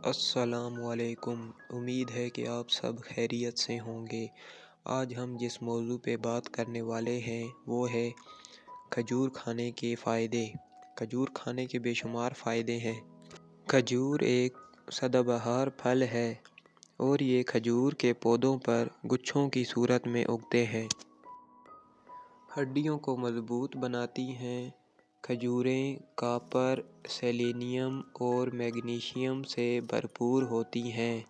السلام علیکم۔ امید ہے کہ آپ سب خیریت سے ہوں گے۔ آج ہم جس موضوع پہ بات کرنے والے ہیں وہ ہے کھجور کھانے کے فائدے۔ کھجور کھانے کے بے شمار فائدے ہیں۔ کھجور ایک سدا بہار پھل ہے اور یہ کھجور کے پودوں پر گچھوں کی صورت میں اگتے ہیں۔ ہڈیوں کو مضبوط بناتی ہیں۔ کھجوریں کاپر، سیلینیم اور میگنیشیم سے بھرپور ہوتی ہیں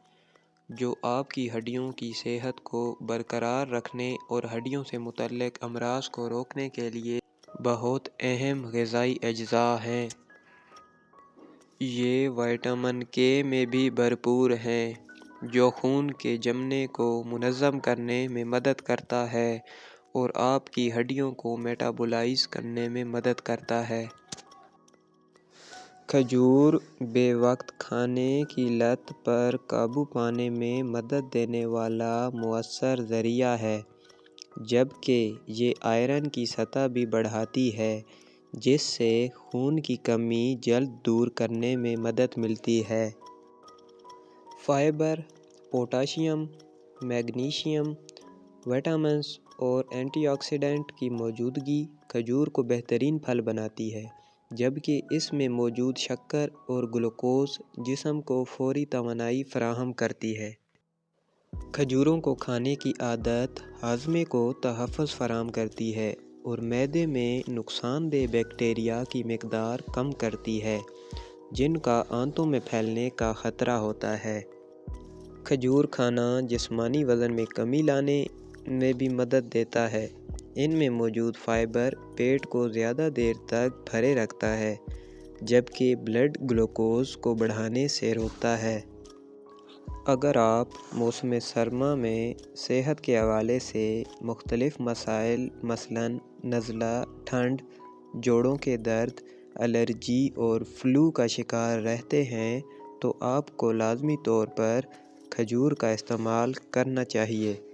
جو آپ کی ہڈیوں کی صحت کو برقرار رکھنے اور ہڈیوں سے متعلق امراض کو روکنے کے لیے بہت اہم غذائی اجزاء ہیں۔ یہ وٹامن کے میں بھی بھرپور ہیں جو خون کے جمنے کو منظم کرنے میں مدد کرتا ہے اور آپ کی ہڈیوں کو میٹابولائز کرنے میں مدد کرتا ہے۔ کھجور بے وقت کھانے کی لت پر قابو پانے میں مدد دینے والا مؤثر ذریعہ ہے، جبکہ یہ آئرن کی سطح بھی بڑھاتی ہے جس سے خون کی کمی جلد دور کرنے میں مدد ملتی ہے۔ فائبر، پوٹاشیم، میگنیشیم، وٹامنز اور اینٹی آکسیڈنٹ کی موجودگی کھجور کو بہترین پھل بناتی ہے، جبکہ اس میں موجود شکر اور گلوکوز جسم کو فوری توانائی فراہم کرتی ہے۔ کھجوروں کو کھانے کی عادت ہاضمے کو تحفظ فراہم کرتی ہے اور معدے میں نقصان دہ بیکٹیریا کی مقدار کم کرتی ہے جن کا آنتوں میں پھیلنے کا خطرہ ہوتا ہے۔ کھجور کھانا جسمانی وزن میں کمی لانے میں بھی مدد دیتا ہے۔ ان میں موجود فائبر پیٹ کو زیادہ دیر تک بھرے رکھتا ہے جبکہ بلڈ گلوکوز کو بڑھانے سے روکتا ہے۔ اگر آپ موسم سرما میں صحت کے حوالے سے مختلف مسائل مثلاً نزلہ، ٹھنڈ، جوڑوں کے درد، الرجی اور فلو کا شکار رہتے ہیں تو آپ کو لازمی طور پر کھجور کا استعمال کرنا چاہیے۔